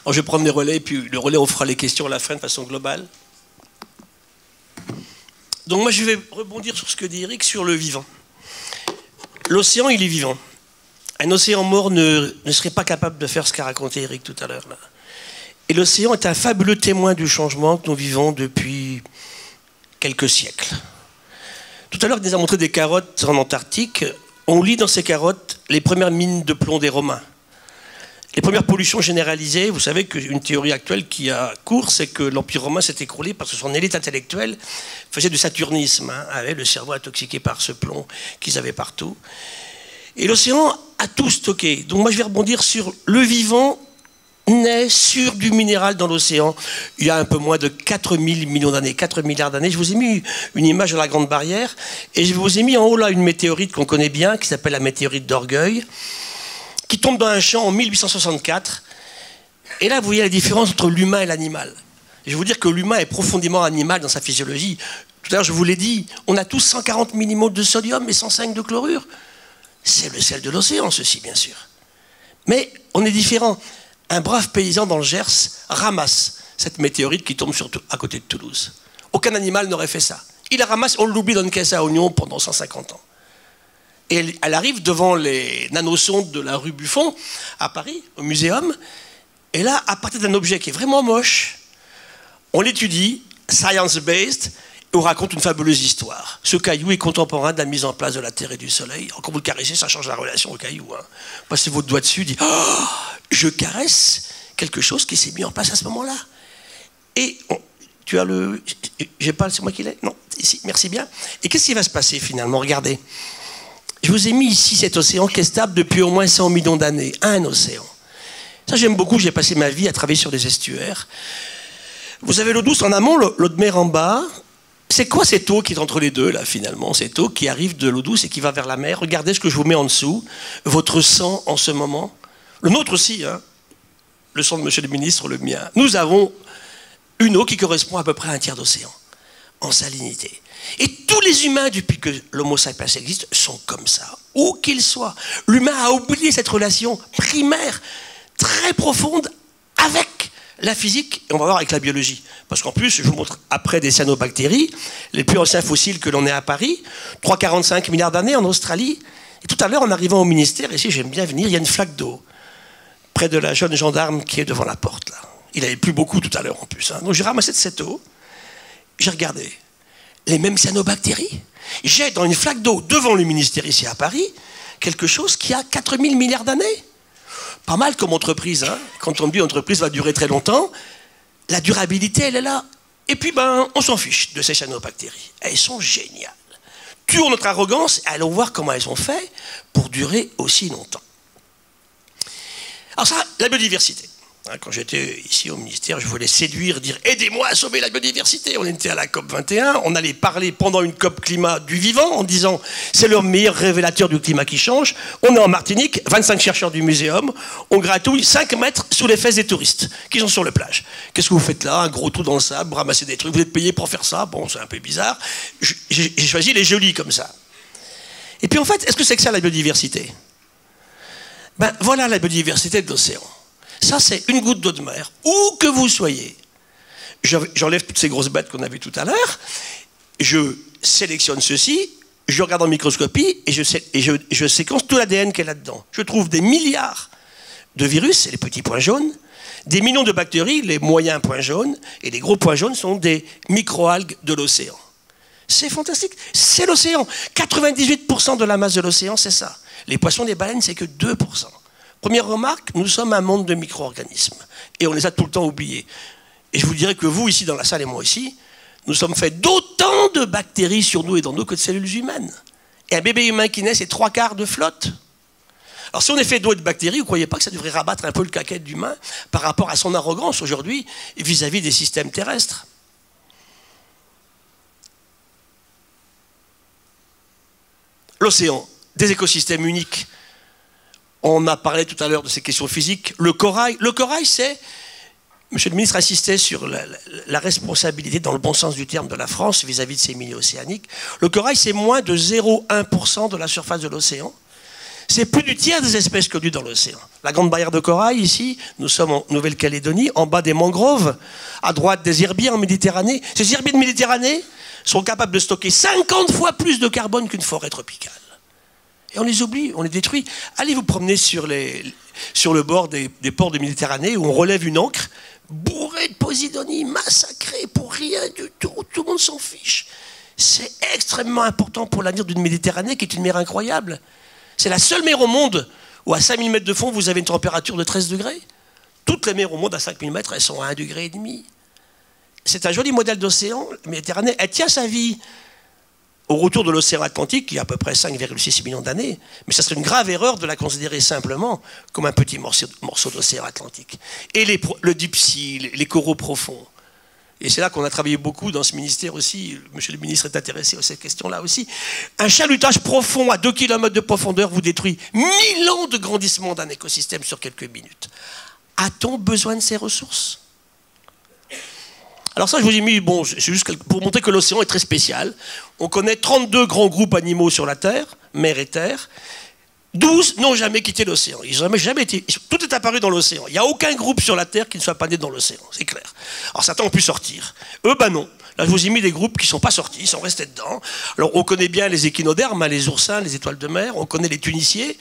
Alors, je vais prendre les relais, puis le relais, on fera les questions à la fin de façon globale. Donc moi, je vais rebondir sur ce que dit Eric, sur le vivant. L'océan, il est vivant. Un océan mort ne serait pas capable de faire ce qu'a raconté Eric tout à l'heure. Et l'océan est un fabuleux témoin du changement que nous vivons depuis quelques siècles. Tout à l'heure, il nous a montré des carottes en Antarctique. On lit dans ces carottes les premières mines de plomb des Romains. Les premières pollutions généralisées, vous savez qu'une théorie actuelle qui a cours, c'est que l'Empire romain s'est écroulé parce que son élite intellectuelle faisait du saturnisme, avait le cerveau intoxiqué par ce plomb qu'ils avaient partout. Et l'océan a tout stocké. Donc moi je vais rebondir sur le vivant naît sur du minéral dans l'océan il y a un peu moins de 4000 millions d'années, 4 milliards d'années. Je vous ai mis une image de la Grande Barrière et je vous ai mis en haut là une météorite qu'on connaît bien qui s'appelle la météorite d'Orgueil, qui tombe dans un champ en 1864. Et là, vous voyez la différence entre l'humain et l'animal. Je vais vous dire que l'humain est profondément animal dans sa physiologie. Tout à l'heure, je vous l'ai dit, on a tous 140 millimoles de sodium et 105 de chlorure. C'est le sel de l'océan, ceci, bien sûr. Mais on est différent. Un brave paysan dans le Gers ramasse cette météorite qui tombe à côté de Toulouse. Aucun animal n'aurait fait ça. Il la ramasse, on l'oublie dans une caisse à oignons pendant 150 ans. Et elle arrive devant les nanosondes de la rue Buffon, à Paris, au Muséum. Et là, à partir d'un objet qui est vraiment moche, on l'étudie, science-based, et on raconte une fabuleuse histoire. Ce caillou est contemporain de la mise en place de la Terre et du Soleil. Quand vous le caressez, ça change la relation au caillou. Passez votre doigt dessus, dites oh, je caresse quelque chose qui s'est mis en place à ce moment-là. Et tu as le... J'ai pas... C'est moi qui l'ai? Non, ici, merci bien. Et qu'est-ce qui va se passer finalement? Regardez. Je vous ai mis ici cet océan qui est stable depuis au moins 100 millions d'années. Un océan. Ça, j'aime beaucoup. J'ai passé ma vie à travailler sur des estuaires. Vous avez l'eau douce en amont, l'eau de mer en bas. C'est quoi cette eau qui est entre les deux, là, finalement? Cette eau qui arrive de l'eau douce et qui va vers la mer. Regardez ce que je vous mets en dessous. Votre sang en ce moment. Le nôtre aussi, hein. Le sang de monsieur le ministre, le mien. Nous avons une eau qui correspond à peu près à un tiers d'océan. En salinité. Et tous les humains, depuis que l'Homo sapiens existe, sont comme ça, où qu'ils soient. L'humain a oublié cette relation primaire, très profonde, avec la physique, et on va voir avec la biologie. Parce qu'en plus, je vous montre après des cyanobactéries, les plus anciens fossiles que l'on ait à Paris, 3,45 milliards d'années en Australie. Et tout à l'heure, en arrivant au ministère, ici j'aime bien venir, il y a une flaque d'eau, près de la jeune gendarme qui est devant la porte, là. Il avait plus beaucoup tout à l'heure en plus. Donc j'ai ramassé de cette eau, j'ai regardé. Les mêmes cyanobactéries. J'ai dans une flaque d'eau, devant le ministère ici à Paris, quelque chose qui a 4000 milliards d'années. Pas mal comme entreprise. Hein. Quand on dit entreprise va durer très longtemps, la durabilité, elle est là. Et puis, on s'en fiche de ces cyanobactéries. Elles sont géniales. Tuons notre arrogance et allons voir comment elles ont fait pour durer aussi longtemps. Alors ça, la biodiversité. Quand j'étais ici au ministère, je voulais séduire, dire « Aidez-moi à sauver la biodiversité ». On était à la COP 21, on allait parler pendant une COP climat du vivant en disant « C'est le meilleur révélateur du climat qui change ». On est en Martinique, 25 chercheurs du Muséum, on gratouille 5 mètres sous les fesses des touristes qui sont sur la plage. Qu'est-ce que vous faites là? Un gros trou dans le sable, ramasser des trucs, vous êtes payé pour faire ça? Bon, c'est un peu bizarre. J'ai choisi les jolis comme ça. Et puis en fait, est-ce que c'est que ça la biodiversité? Voilà la biodiversité de l'océan. Ça, c'est une goutte d'eau de mer. Où que vous soyez, j'enlève toutes ces grosses bêtes qu'on a vues tout à l'heure, je sélectionne ceci, je regarde en microscopie et je séquence tout l'ADN qu'il y a là-dedans. Je trouve des milliards de virus, c'est les petits points jaunes, des millions de bactéries, les moyens points jaunes, et les gros points jaunes sont des microalgues de l'océan. C'est fantastique, c'est l'océan. 98% de la masse de l'océan, c'est ça. Les poissons, les baleines, c'est que 2%. Première remarque, nous sommes un monde de micro-organismes. Et on les a tout le temps oubliés. Et je vous dirais que vous, ici dans la salle et moi ici, nous sommes faits d'autant de bactéries sur nous et dans nous que de cellules humaines. Et un bébé humain qui naît, c'est 3/4 de flotte. Alors si on est fait d'eau et de bactéries, vous ne croyez pas que ça devrait rabattre un peu le caquette d'humain par rapport à son arrogance aujourd'hui vis-à-vis des systèmes terrestres? L'océan, des écosystèmes uniques. On a parlé tout à l'heure de ces questions physiques. Le corail, c'est... Monsieur le ministre insistait sur la responsabilité, dans le bon sens du terme, de la France vis-à-vis de ces milieux océaniques. Le corail, c'est moins de 0,1% de la surface de l'océan. C'est plus du tiers des espèces connues dans l'océan. La grande barrière de corail, ici, nous sommes en Nouvelle-Calédonie, en bas des mangroves, à droite des herbiers en Méditerranée. Ces herbiers de Méditerranée sont capables de stocker 50 fois plus de carbone qu'une forêt tropicale. Et on les oublie, on les détruit. Allez vous promener sur le bord des ports de Méditerranée où on relève une ancre bourrée de posidonie, massacrée pour rien du tout. Tout le monde s'en fiche. C'est extrêmement important pour l'avenir d'une Méditerranée qui est une mer incroyable. C'est la seule mer au monde où à 5000 mètres de fond, vous avez une température de 13 degrés. Toutes les mers au monde à 5000 mètres, elles sont à 1,5 degré. C'est un joli modèle d'océan. La Méditerranée, elle tient sa vie au retour de l'océan Atlantique, qui a à peu près 5,6 millions d'années. Mais ça serait une grave erreur de la considérer simplement comme un petit morceau d'océan Atlantique. Et le deep sea, les coraux profonds. Et c'est là qu'on a travaillé beaucoup dans ce ministère aussi. Monsieur le ministre est intéressé à cette question-là aussi. Un chalutage profond à 2 km de profondeur vous détruit 1000 ans de grandissement d'un écosystème sur quelques minutes. A-t-on besoin de ces ressources? Alors ça, je vous ai mis, bon, c'est juste pour montrer que l'océan est très spécial. On connaît 32 grands groupes animaux sur la Terre, mer et terre. 12 n'ont jamais quitté l'océan. Ils n'ont jamais été. Tout est apparu dans l'océan. Il n'y a aucun groupe sur la Terre qui ne soit pas né dans l'océan, c'est clair. Alors certains ont pu sortir. Eux, ben non. Là, je vous ai mis des groupes qui ne sont pas sortis, ils sont restés dedans. Alors on connaît bien les échinodermes, les oursins, les étoiles de mer. On connaît les tuniciers.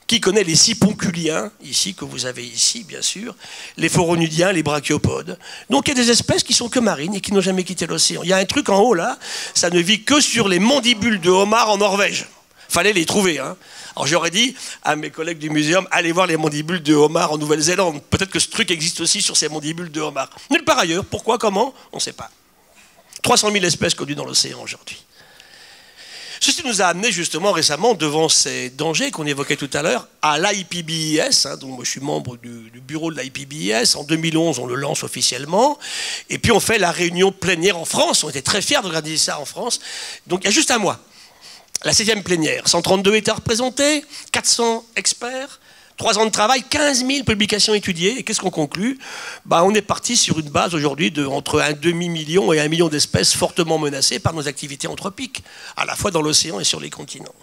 Qui connaît les siponculiens, ici, que vous avez ici, bien sûr, les phoronudiens, les brachiopodes. Donc il y a des espèces qui sont que marines et qui n'ont jamais quitté l'océan. Il y a un truc en haut, là, ça ne vit que sur les mandibules de homard en Norvège. Fallait les trouver, hein. Alors j'aurais dit à mes collègues du muséum, allez voir les mandibules de homard en Nouvelle-Zélande. Peut-être que ce truc existe aussi sur ces mandibules de homard. Nulle part ailleurs. Pourquoi, comment? On ne sait pas. 300 000 espèces connues dans l'océan aujourd'hui. Ceci nous a amené justement récemment devant ces dangers qu'on évoquait tout à l'heure à l'IPBES, hein, donc moi je suis membre du bureau de l'IPBES. En 2011, on le lance officiellement. Et puis on fait la réunion plénière en France. On était très fiers d'organiser ça en France. Donc il y a juste un mois. La 7e plénière, 132 États représentés, 400 experts, 3 ans de travail, 15 000 publications étudiées. Et qu'est-ce qu'on conclut? On est parti sur une base aujourd'hui de entre un demi-million et 1 million d'espèces fortement menacées par nos activités anthropiques, à la fois dans l'océan et sur les continents.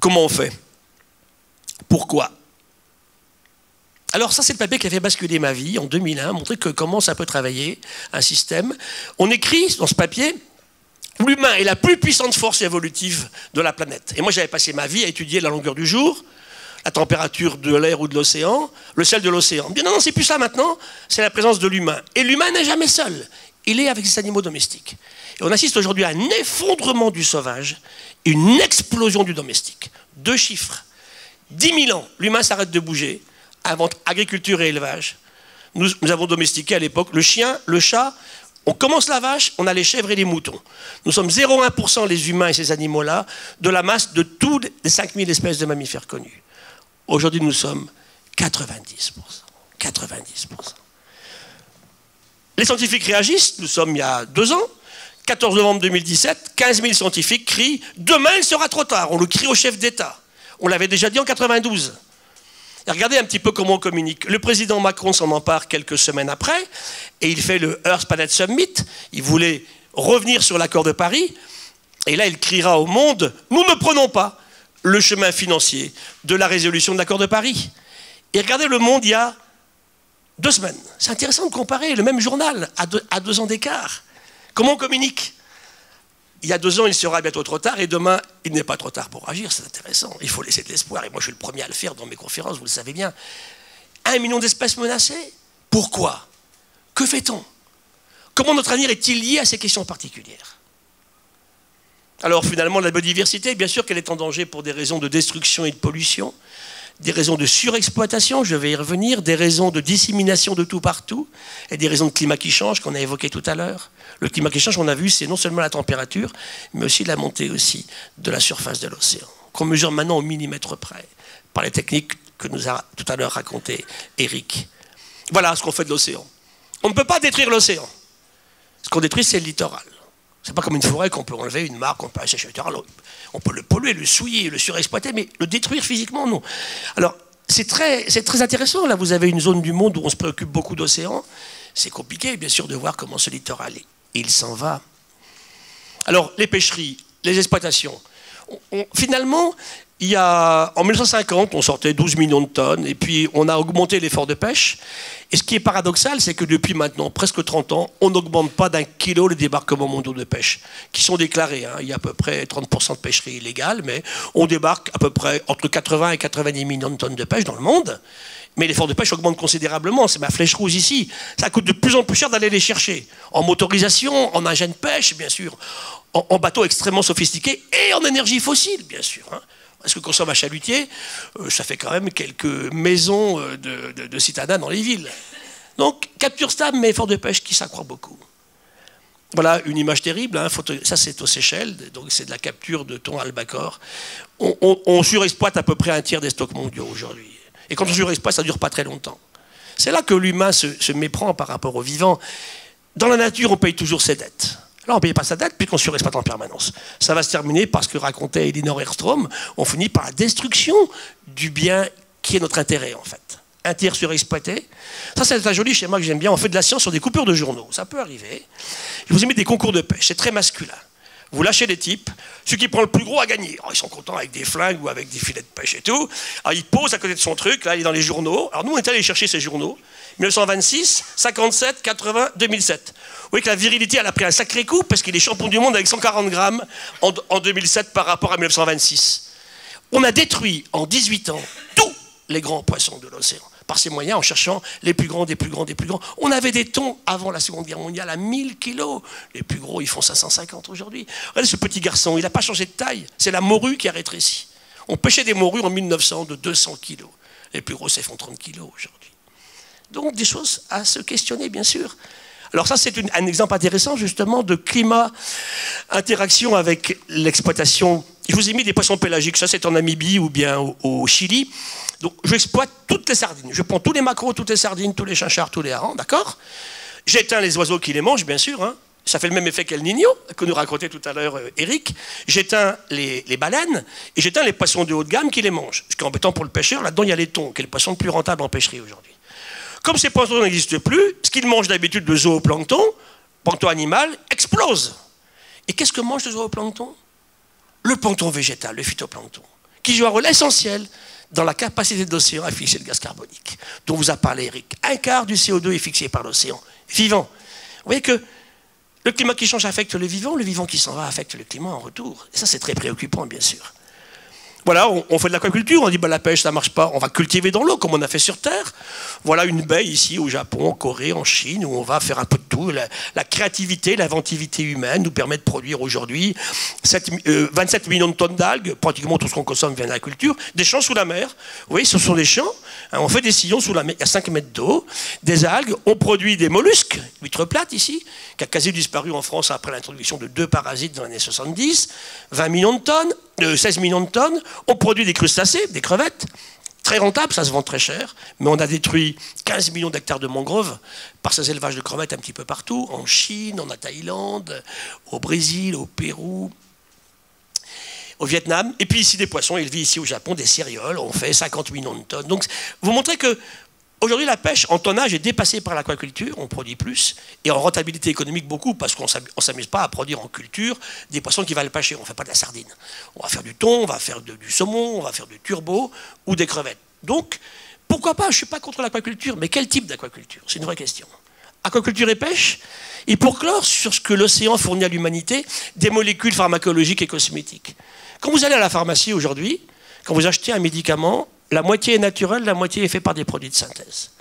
Comment on fait? Pourquoi? Alors ça, c'est le papier qui a fait basculer ma vie en 2001, montrer comment ça peut travailler, un système. On écrit dans ce papier... L'humain est la plus puissante force évolutive de la planète. Et moi, j'avais passé ma vie à étudier la longueur du jour, la température de l'air ou de l'océan, le sel de l'océan. Bien non, c'est plus ça maintenant, c'est la présence de l'humain. Et l'humain n'est jamais seul, il est avec ses animaux domestiques. Et on assiste aujourd'hui à un effondrement du sauvage, une explosion du domestique. 2 chiffres. 10 000 ans, l'humain s'arrête de bouger, invente agriculture et élevage. Nous avons domestiqué à l'époque le chien, le chat. On commence la vache, on a les chèvres et les moutons. Nous sommes 0,1% les humains et ces animaux-là de la masse de toutes les 5000 espèces de mammifères connues. Aujourd'hui, nous sommes 90%. 90%. Les scientifiques réagissent, nous sommes il y a 2 ans, 14 novembre 2017, 15 000 scientifiques crient « Demain, il sera trop tard ». On le crie au chef d'État. On l'avait déjà dit en 92. Et regardez un petit peu comment on communique. Le président Macron s'en empare quelques semaines après, et il fait le Earth Planet Summit. Il voulait revenir sur l'accord de Paris, et là il criera au monde, nous ne prenons pas le chemin financier de la résolution de l'accord de Paris. Et regardez le monde il y a 2 semaines. C'est intéressant de comparer le même journal à 2 ans d'écart. Comment on communique? Il y a 2 ans, il sera bientôt trop tard, et demain, il n'est pas trop tard pour agir, c'est intéressant. Il faut laisser de l'espoir, et moi je suis le premier à le faire dans mes conférences, vous le savez bien. 1 million d'espèces menacées? Pourquoi? Que fait-on? Comment notre avenir est-il lié à ces questions particulières? Alors finalement, la biodiversité, bien sûr qu'elle est en danger pour des raisons de destruction et de pollution, des raisons de surexploitation, je vais y revenir, des raisons de dissémination de tout partout, et des raisons de climat qui change qu'on a évoqué tout à l'heure. Le climat qui change, on a vu, c'est non seulement la température, mais aussi la montée aussi de la surface de l'océan, qu'on mesure maintenant au millimètre près, par les techniques que nous a tout à l'heure raconté Eric. Voilà ce qu'on fait de l'océan. On ne peut pas détruire l'océan. Ce qu'on détruit, c'est le littoral. C'est pas comme une forêt qu'on peut enlever, une mare, qu'on peut assécher le littoral. On peut le polluer, le souiller, le surexploiter, mais le détruire physiquement, non. Alors, c'est très intéressant. Là, vous avez une zone du monde où on se préoccupe beaucoup d'océan. C'est compliqué, bien sûr, de voir comment ce littoral est. Il s'en va. Alors, les pêcheries, les exploitations. Finalement, en 1950, on sortait 12 millions de tonnes, et puis on a augmenté l'effort de pêche. Et ce qui est paradoxal, c'est que depuis maintenant presque 30 ans, on n'augmente pas d'1 kilo les débarquements mondiaux de pêche, qui sont déclarés. Hein. Il y a à peu près 30% de pêcherie illégale, mais on débarque à peu près entre 80 et 90 millions de tonnes de pêche dans le monde. Mais l'effort de pêche augmente considérablement, c'est ma flèche rouge ici. Ça coûte de plus en plus cher d'aller les chercher. En motorisation, en engin de pêche, bien sûr, en bateaux extrêmement sophistiqués et en énergie fossile, bien sûr. Hein. Parce que consomme à Chalutier, ça fait quand même quelques maisons de citadins dans les villes. Donc, capture stable, mais effort de pêche qui s'accroît beaucoup. Voilà une image terrible, hein, ça c'est aux Seychelles, donc c'est de la capture de thon albacore. On surexploite à peu près un tiers des stocks mondiaux aujourd'hui. Et quand on surexploite, ça ne dure pas très longtemps. C'est là que l'humain se méprend par rapport au vivant. Dans la nature, on paye toujours ses dettes. Là, on ne paye pas sa dette puisqu'on surexploite en permanence. Ça va se terminer par ce que racontait Elinor Ostrom. On finit par la destruction du bien qui est notre intérêt, en fait. Un tiers surexploité. Ça, c'est un joli schéma que j'aime bien. On fait de la science sur des coupures de journaux. Ça peut arriver. Je vous ai mis des concours de pêche. C'est très masculin. Vous lâchez les types. Celui qui prend le plus gros a gagné. Alors, ils sont contents avec des flingues ou avec des filets de pêche et tout. Alors, il pose à côté de son truc. Là, il est dans les journaux. Alors, nous, on est allés chercher ces journaux. 1926, 57, 80, 2007. Vous voyez que la virilité, elle a pris un sacré coup parce qu'il est champion du monde avec 140 grammes en 2007 par rapport à 1926. On a détruit en 18 ans tous les grands poissons de l'océan par ces moyens en cherchant les plus grands, des plus grands, des plus grands. On avait des thons avant la Seconde Guerre mondiale à 1000 kilos. Les plus gros, ils font 550 aujourd'hui. Regardez ce petit garçon, il n'a pas changé de taille. C'est la morue qui a rétréci. On pêchait des morues en 1900 de 200 kilos. Les plus gros, c'est font 30 kilos aujourd'hui. Donc des choses à se questionner, bien sûr. Alors ça, c'est un exemple intéressant, justement, de climat-interaction avec l'exploitation. Je vous ai mis des poissons pélagiques. Ça, c'est en Namibie ou bien au Chili. Donc, j'exploite toutes les sardines. Je prends tous les maquereaux, toutes les sardines, tous les chinchards, tous les harengs, d'accord? J'éteins les oiseaux qui les mangent, bien sûr. Hein. Ça fait le même effet qu'El Niño, que nous racontait tout à l'heure Eric. J'éteins les baleines et j'éteins les poissons de haut de gamme qui les mangent. Ce qui est embêtant pour le pêcheur, là-dedans, il y a les thons, qui est le poisson le plus rentable en pêcherie aujourd'hui. Comme ces poissons n'existent plus, ce qu'ils mangent d'habitude de zooplancton, plancton animal, explose. Et qu'est-ce que mange le zooplancton? Le plancton végétal, le phytoplancton, qui joue un rôle essentiel dans la capacité de l'océan à fixer le gaz carbonique, dont vous a parlé Eric. Un quart du CO2 est fixé par l'océan, vivant. Vous voyez que le climat qui change affecte le vivant qui s'en va affecte le climat en retour. Et ça, c'est très préoccupant, bien sûr. Voilà, on fait de l'aquaculture, on dit bah, la pêche ça ne marche pas, on va cultiver dans l'eau comme on a fait sur Terre. Voilà une baie ici au Japon, en Corée, en Chine, où on va faire un peu de tout. La créativité, l'inventivité humaine nous permet de produire aujourd'hui 27 millions de tonnes d'algues, pratiquement tout ce qu'on consomme vient de la culture, des champs sous la mer. Vous voyez, ce sont des champs, hein, on fait des sillons sous la mer, il y a 5 mètres d'eau, des algues, on produit des mollusques, huîtres plates ici, qui a quasi disparu en France après l'introduction de 2 parasites dans les années 70, 20 millions de tonnes, 16 millions de tonnes, on produit des crustacés, des crevettes, très rentables, ça se vend très cher, mais on a détruit 15 millions d'hectares de mangroves par ces élevages de crevettes un petit peu partout, en Chine, en Thaïlande, au Brésil, au Pérou, au Vietnam, et puis ici des poissons élevés ici au Japon, des cérioles, on fait 50 millions de tonnes. Donc vous montrez que aujourd'hui, la pêche en tonnage est dépassée par l'aquaculture, on produit plus, et en rentabilité économique beaucoup, parce qu'on ne s'amuse pas à produire en culture des poissons qui valent pas cher, on ne fait pas de la sardine. On va faire du thon, on va faire du saumon, on va faire du turbo ou des crevettes. Donc, pourquoi pas, je ne suis pas contre l'aquaculture, mais quel type d'aquaculture? C'est une vraie question. Aquaculture et pêche, et pour clore sur ce que l'océan fournit à l'humanité, des molécules pharmacologiques et cosmétiques. Quand vous allez à la pharmacie aujourd'hui, quand vous achetez un médicament, la moitié est naturelle, la moitié est faite par des produits de synthèse.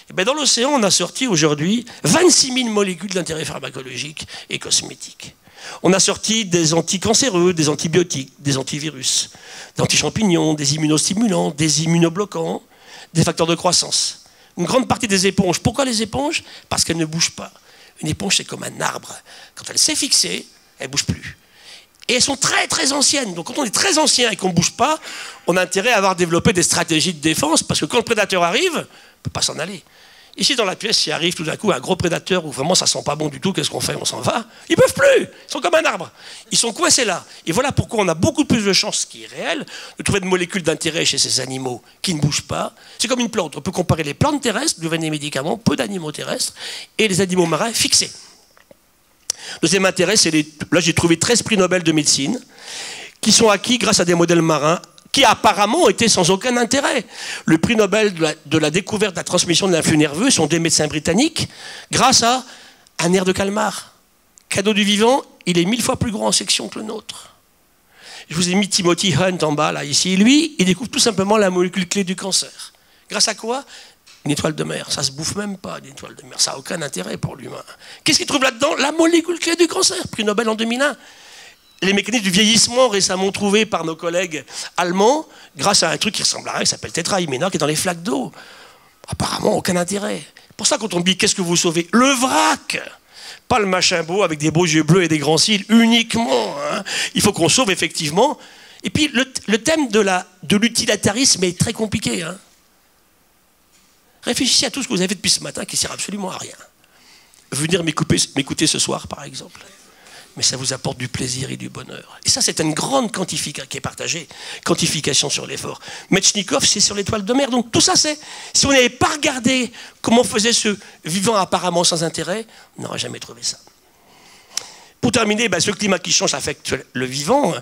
Et bien dans l'océan, on a sorti aujourd'hui 26 000 molécules d'intérêt pharmacologique et cosmétique. On a sorti des anticancéreux, des antibiotiques, des antivirus, des antichampignons, des immunostimulants, des immunobloquants, des facteurs de croissance. Une grande partie des éponges. Pourquoi les éponges? Parce qu'elles ne bougent pas. Une éponge, c'est comme un arbre. Quand elle s'est fixée, elle ne bouge plus. Et elles sont très très anciennes. Donc quand on est très ancien et qu'on ne bouge pas, on a intérêt à avoir développé des stratégies de défense, parce que quand le prédateur arrive, on ne peut pas s'en aller. Ici dans la pièce, s'il arrive tout d'un coup un gros prédateur où vraiment ça ne sent pas bon du tout, qu'est-ce qu'on fait? On s'en va. Ils ne peuvent plus. Ils sont comme un arbre. Ils sont coincés là. Et voilà pourquoi on a beaucoup plus de chances, ce qui est réel, de trouver de molécules d'intérêt chez ces animaux qui ne bougent pas. C'est comme une plante. On peut comparer les plantes terrestres, deviennent des médicaments, peu d'animaux terrestres, et les animaux marins fixés. Deuxième intérêt, c'est là j'ai trouvé 13 prix Nobel de médecine qui sont acquis grâce à des modèles marins qui apparemment étaient sans aucun intérêt. Le prix Nobel de la découverte de la transmission de l'influx nerveux sont des médecins britanniques grâce à un nerf de calmar. Cadeau du vivant, il est 1000 fois plus gros en section que le nôtre. Je vous ai mis Timothy Hunt en bas, là, ici. Lui, il découvre tout simplement la molécule clé du cancer. Grâce à quoi? Une étoile de mer. Ça ne se bouffe même pas, une étoile de mer. Ça n'a aucun intérêt pour l'humain. Qu'est-ce qu'il trouve là-dedans? La molécule clé du cancer. Prix Nobel en 2001. Les mécanismes du vieillissement récemment trouvés par nos collègues allemands, grâce à un truc qui ressemble à rien, qui s'appelle tétrahyménol, qui est dans les flaques d'eau. Apparemment, aucun intérêt. Pour ça, quand on dit qu'est-ce que vous sauvez? Le vrac! Pas le machin beau avec des beaux yeux bleus et des grands cils, uniquement. Hein. Il faut qu'on sauve effectivement. Et puis, le thème de l'utilitarisme est très compliqué. Hein. Réfléchissez à tout ce que vous avez fait depuis ce matin qui ne sert absolument à rien. Venir m'écouter ce soir, par exemple. Mais ça vous apporte du plaisir et du bonheur. Et ça, c'est une grande quantification qui est partagée. Quantification sur l'effort. Metchnikov, c'est sur l'étoile de mer. Donc tout ça, c'est... Si on n'avait pas regardé comment faisait ce vivant apparemment sans intérêt, on n'aurait jamais trouvé ça. Pour terminer, ce climat qui change affecte le vivant.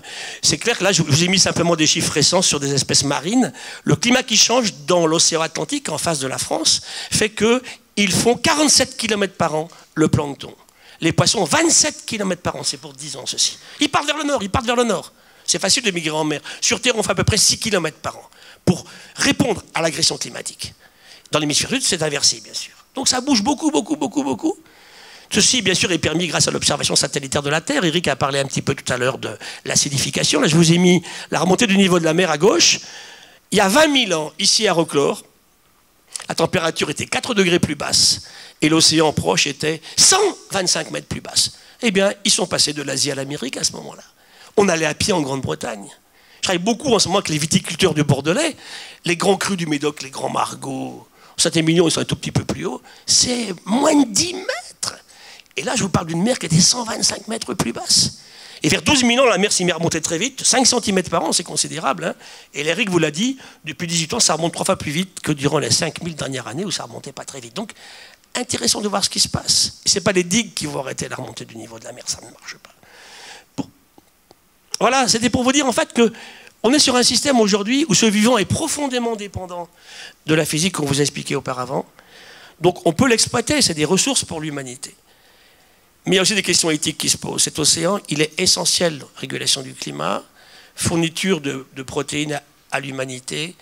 C'est clair que là, je vous ai mis simplement des chiffres récents sur des espèces marines. Le climat qui change dans l'océan Atlantique, en face de la France, fait qu'ils font 47 km par an, le plancton. Les poissons, 27 km par an, c'est pour 10 ans ceci. Ils partent vers le nord, C'est facile de migrer en mer. Sur Terre, on fait à peu près 6 km par an pour répondre à l'agression climatique. Dans l'hémisphère sud, c'est inversé, bien sûr. Donc ça bouge beaucoup. Ceci, bien sûr, est permis grâce à l'observation satellitaire de la Terre. Eric a parlé un petit peu tout à l'heure de l'acidification. Là, je vous ai mis la remontée du niveau de la mer à gauche. Il y a 20 000 ans, ici à Roclore, la température était 4 degrés plus basse et l'océan proche était 125 mètres plus basse. Eh bien, ils sont passés de l'Asie à l'Amérique à ce moment-là. On allait à pied en Grande-Bretagne. Je travaille beaucoup en ce moment avec les viticulteurs du Bordelais. Les grands crus du Médoc, les grands margots, Saint-Émilion, ils sont un tout petit peu plus haut. C'est moins de 10 mètres. Et là, je vous parle d'une mer qui était 125 mètres plus basse. Et vers 12 000 ans, la mer s'y met à remonter très vite. 5 cm par an, c'est considérable. Hein. Et l'Éric vous l'a dit, depuis 18 ans, ça remonte 3 fois plus vite que durant les 5000 dernières années où ça remontait pas très vite. Donc, intéressant de voir ce qui se passe. Ce n'est pas les digues qui vont arrêter la remontée du niveau de la mer, ça ne marche pas. Bon. Voilà, c'était pour vous dire en fait qu'on est sur un système aujourd'hui où ce vivant est profondément dépendant de la physique qu'on vous a expliqué auparavant. Donc, on peut l'exploiter, c'est des ressources pour l'humanité. Mais il y a aussi des questions éthiques qui se posent. Cet océan, il est essentiel, régulation du climat, fourniture de protéines à l'humanité,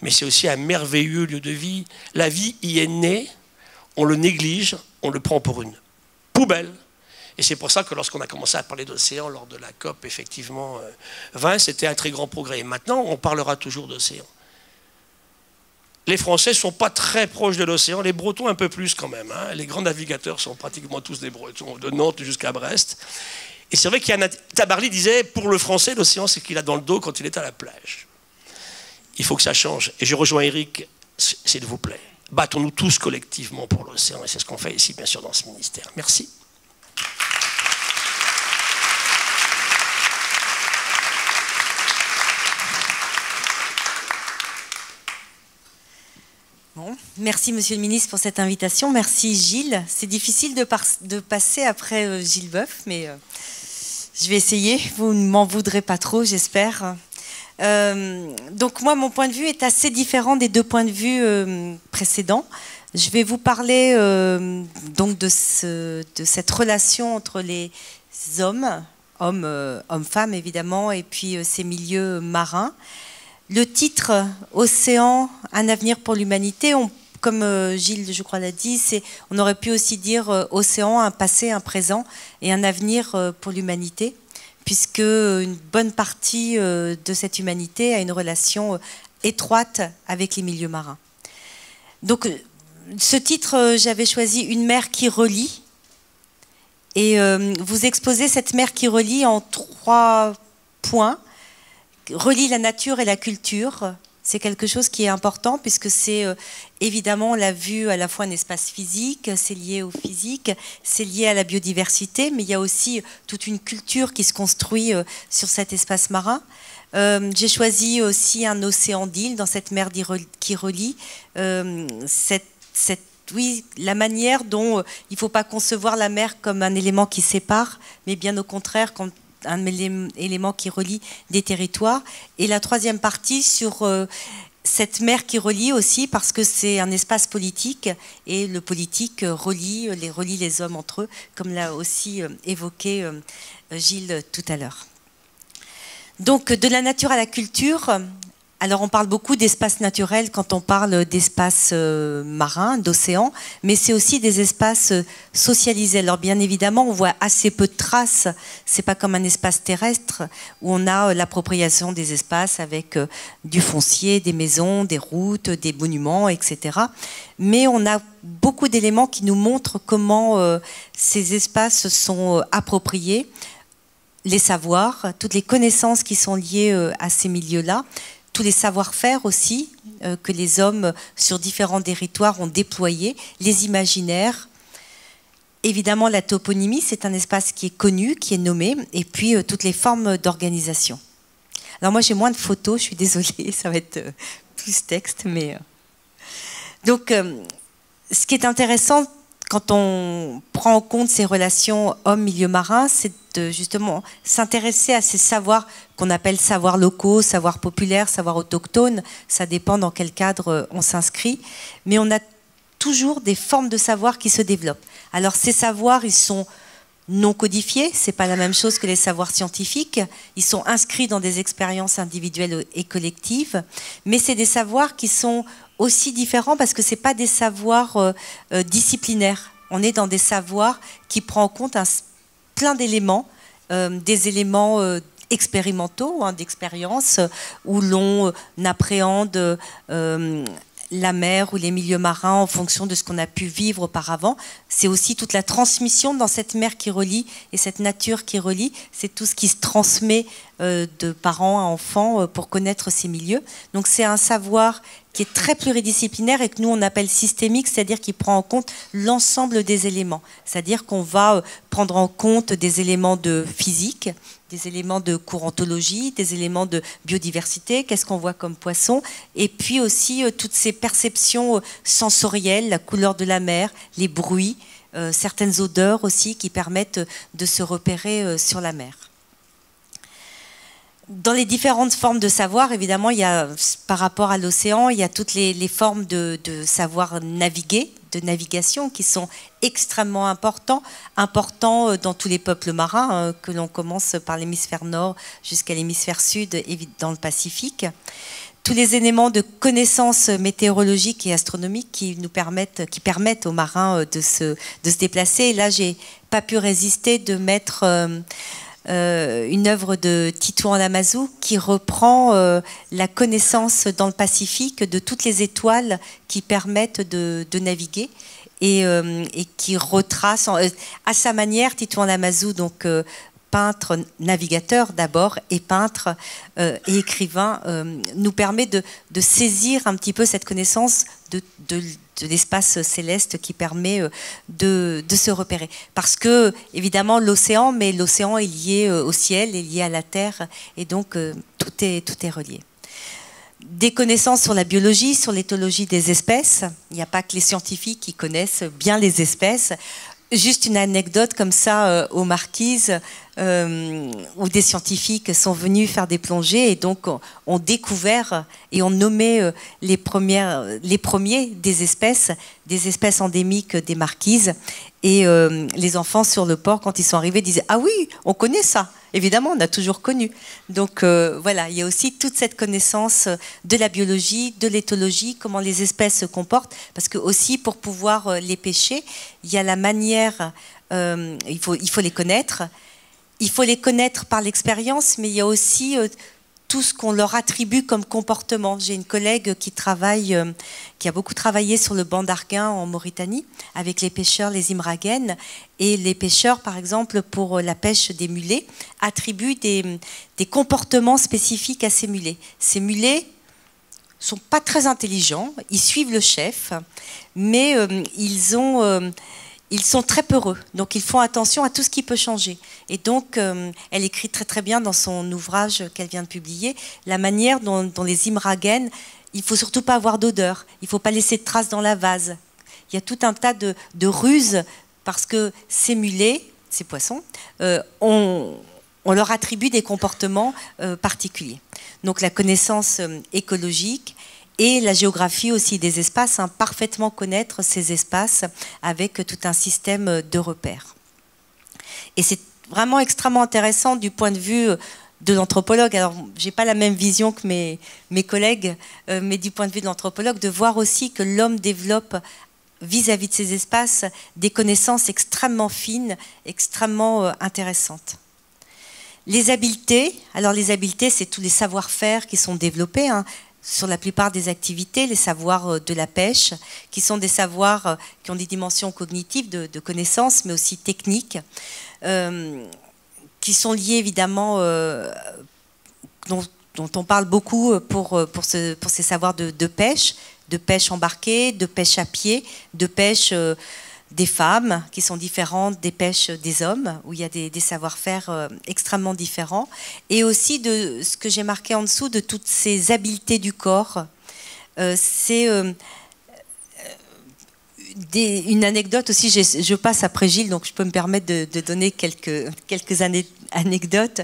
mais c'est aussi un merveilleux lieu de vie. La vie y est née, on le néglige, on le prend pour une poubelle. Et c'est pour ça que lorsqu'on a commencé à parler d'océan lors de la COP, effectivement, 20, c'était un très grand progrès. Et maintenant, on parlera toujours d'océan. Les Français ne sont pas très proches de l'océan, les Bretons un peu plus quand même. Hein. Les grands navigateurs sont pratiquement tous des Bretons, de Nantes jusqu'à Brest. Et c'est vrai qu'il y a Tabarly disait, pour le Français, l'océan, c'est qu'il a dans le dos quand il est à la plage. Il faut que ça change. Et je rejoins Eric, s'il vous plaît. Battons-nous tous collectivement pour l'océan. Et c'est ce qu'on fait ici, bien sûr, dans ce ministère. Merci. Bon, merci Monsieur le Ministre pour cette invitation. Merci Gilles. C'est difficile de passer après Gilles Boeuf, mais je vais essayer. Vous ne m'en voudrez pas trop, j'espère. Donc moi, mon point de vue est assez différent des deux points de vue précédents. Je vais vous parler donc de cette relation entre les hommes-femmes évidemment, et puis ces milieux marins. Le titre « Océan, un avenir pour l'humanité », comme Gilles, je crois, l'a dit, on aurait pu aussi dire « Océan, un passé, un présent et un avenir pour l'humanité », puisque une bonne partie de cette humanité a une relation étroite avec les milieux marins. Donc, ce titre, j'avais choisi « Une mer qui relie », et vous exposez cette mer qui relie en 3 points. Relie la nature et la culture, c'est quelque chose qui est important puisque c'est évidemment, on l'a vu, à la fois un espace physique, c'est lié au physique, c'est lié à la biodiversité, mais il y a aussi toute une culture qui se construit sur cet espace marin. J'ai choisi aussi un océan d'îles dans cette mer qui relie oui, la manière dont il ne faut pas concevoir la mer comme un élément qui sépare, mais bien au contraire, élément qui relie des territoires. Et la troisième partie sur cette mer qui relie aussi, parce que c'est un espace politique, et le politique relie les hommes entre eux, comme l'a aussi évoqué Gilles tout à l'heure. Donc, de la nature à la culture. Alors, on parle beaucoup d'espaces naturels quand on parle d'espaces marins, d'océans, mais c'est aussi des espaces socialisés. Alors, bien évidemment, on voit assez peu de traces. C'est pas comme un espace terrestre où on a l'appropriation des espaces avec du foncier, des maisons, des routes, des monuments, etc. Mais on a beaucoup d'éléments qui nous montrent comment ces espaces sont appropriés, les savoirs, toutes les connaissances qui sont liées à ces milieux-là, tous les savoir-faire aussi que les hommes sur différents territoires ont déployés, les imaginaires. Évidemment, la toponymie, c'est un espace qui est connu, qui est nommé, et puis toutes les formes d'organisation. Alors moi, j'ai moins de photos, je suis désolée, ça va être plus texte, mais... Donc, ce qui est intéressant quand on prend en compte ces relations homme-milieu marin, c'est de justement s'intéresser à ces savoirs qu'on appelle savoirs locaux, savoirs populaires, savoirs autochtones. Ça dépend dans quel cadre on s'inscrit. Mais on a toujours des formes de savoir qui se développent. Alors ces savoirs, ils sont non codifiés, c'est pas la même chose que les savoirs scientifiques. Ils sont inscrits dans des expériences individuelles et collectives. Mais c'est des savoirs qui sont aussi différents parce que c'est pas des savoirs disciplinaires. On est dans des savoirs qui prennent en compte plein d'éléments, des éléments expérimentaux, d'expérience, où l'on appréhende la mer ou les milieux marins en fonction de ce qu'on a pu vivre auparavant. C'est aussi toute la transmission dans cette mer qui relie et cette nature qui relie. C'est tout ce qui se transmet de parents à enfants pour connaître ces milieux. Donc c'est un savoir qui est très pluridisciplinaire et que nous on appelle systémique, c'est-à-dire qui prend en compte l'ensemble des éléments. C'est-à-dire qu'on va prendre en compte des éléments de physique, des éléments de courantologie, des éléments de biodiversité, qu'est-ce qu'on voit comme poisson, et puis aussi toutes ces perceptions sensorielles, la couleur de la mer, les bruits, certaines odeurs aussi qui permettent de se repérer sur la mer. Dans les différentes formes de savoir, évidemment, il y a, par rapport à l'océan, il y a toutes les formes de savoir naviguer, de navigation, qui sont extrêmement importants dans tous les peuples marins, que l'on commence par l'hémisphère nord jusqu'à l'hémisphère sud et dans le Pacifique. Tous les éléments de connaissances météorologiques et astronomiques qui permettent aux marins de se déplacer. Et là, j'ai pas pu résister de mettre une œuvre de Titouan Lamazou qui reprend la connaissance dans le Pacifique de toutes les étoiles qui permettent de naviguer et qui retrace à sa manière. Titouan Lamazou, donc peintre, navigateur d'abord, et peintre et écrivain, nous permet de saisir un petit peu cette connaissance de l'espace céleste qui permet de se repérer. Parce que, évidemment, l'océan est lié au ciel, est lié à la terre, et donc tout est relié. Des connaissances sur la biologie, sur l'éthologie des espèces. Il n'y a pas que les scientifiques qui connaissent bien les espèces. Juste une anecdote comme ça aux Marquises, où des scientifiques sont venus faire des plongées et donc ont découvert et ont nommé les premiers des espèces endémiques des Marquises. Et les enfants sur le port, quand ils sont arrivés, disaient « Ah oui, on connaît ça !» Évidemment, on a toujours connu. Donc voilà, il y a aussi toute cette connaissance de la biologie, de l'éthologie, comment les espèces se comportent, parce que aussi pour pouvoir les pêcher, il y a la manière, il faut les connaître. Il faut les connaître par l'expérience, mais il y a aussi tout ce qu'on leur attribue comme comportement. J'ai une collègue qui a beaucoup travaillé sur le banc d'Arguin en Mauritanie, avec les pêcheurs, les Imraguènes. Et les pêcheurs, par exemple, pour la pêche des mulets, attribuent des comportements spécifiques à ces mulets. Ces mulets sont pas très intelligents, ils suivent le chef, mais ils sont très peureux, donc ils font attention à tout ce qui peut changer. Et donc, elle écrit très très bien dans son ouvrage qu'elle vient de publier, la manière dont les Imraguènes, il ne faut surtout pas avoir d'odeur, il ne faut pas laisser de traces dans la vase. Il y a tout un tas de ruses, parce que ces mulets, ces poissons, ont on leur attribue des comportements particuliers. Donc la connaissance écologique et la géographie aussi des espaces, hein, parfaitement connaître ces espaces avec tout un système de repères. Et c'est vraiment extrêmement intéressant du point de vue de l'anthropologue. Alors, je n'ai pas la même vision que mes collègues, mais du point de vue de l'anthropologue, de voir aussi que l'homme développe vis-à-vis de ces espaces des connaissances extrêmement fines, extrêmement intéressantes. Les habiletés, alors les habiletés, c'est tous les savoir-faire qui sont développés, hein, sur la plupart des activités, les savoirs de la pêche, qui sont des savoirs qui ont des dimensions cognitives, de connaissances, mais aussi techniques, qui sont liés évidemment, dont on parle beaucoup pour ces savoirs de pêche embarquée, de pêche à pied, de pêche des femmes, qui sont différentes des pêches des hommes, où il y a des savoir-faire extrêmement différents, et aussi de ce que j'ai marqué en dessous, de toutes ces habiletés du corps. C'est une anecdote aussi, je passe après Gilles, donc je peux me permettre de donner quelques anecdotes.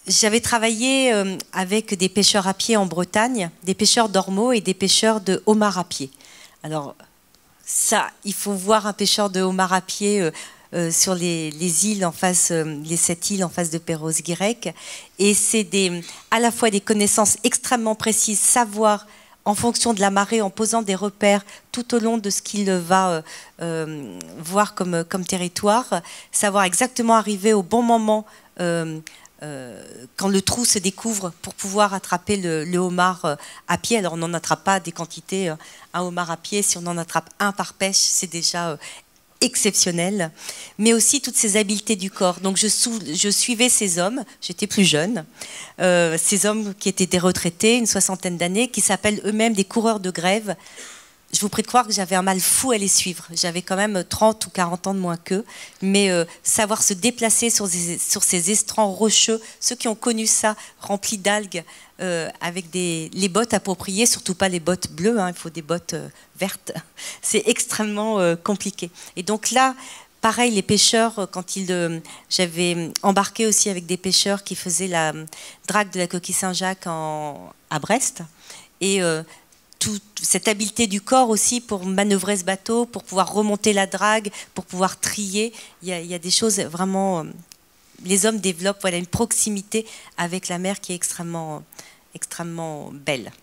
J'avais travaillé avec des pêcheurs à pied en Bretagne, des pêcheurs d'ormeaux et des pêcheurs de homards à pied. Alors ça, il faut voir un pêcheur de homards à pied sur les îles en face, les 7 îles en face de Perros-Guirec, et c'est à la fois des connaissances extrêmement précises, savoir en fonction de la marée, en posant des repères tout au long de ce qu'il va voir comme territoire, savoir exactement arriver au bon moment quand le trou se découvre pour pouvoir attraper le homard à pied. Alors on n'en attrape pas des quantités, un homard à pied, si on en attrape un par pêche, c'est déjà exceptionnel, mais aussi toutes ces habiletés du corps. Donc je suivais ces hommes, j'étais plus jeune, ces hommes qui étaient des retraités, une 60aine d'années, qui s'appellent eux-mêmes des coureurs de grève. Je vous prie de croire que j'avais un mal fou à les suivre. J'avais quand même 30 ou 40 ans de moins qu'eux, mais savoir se déplacer sur ces estrans rocheux, ceux qui ont connu ça, remplis d'algues, avec les bottes appropriées, surtout pas les bottes bleues, hein, il faut des bottes vertes, c'est extrêmement compliqué. Et donc là, pareil, les pêcheurs, j'avais embarqué aussi avec des pêcheurs qui faisaient la drague de la coquille Saint-Jacques à Brest, et cette habileté du corps aussi pour manœuvrer ce bateau, pour pouvoir remonter la drague, pour pouvoir trier. Il y a des choses vraiment... Les hommes développent une proximité avec la mer qui est extrêmement belle.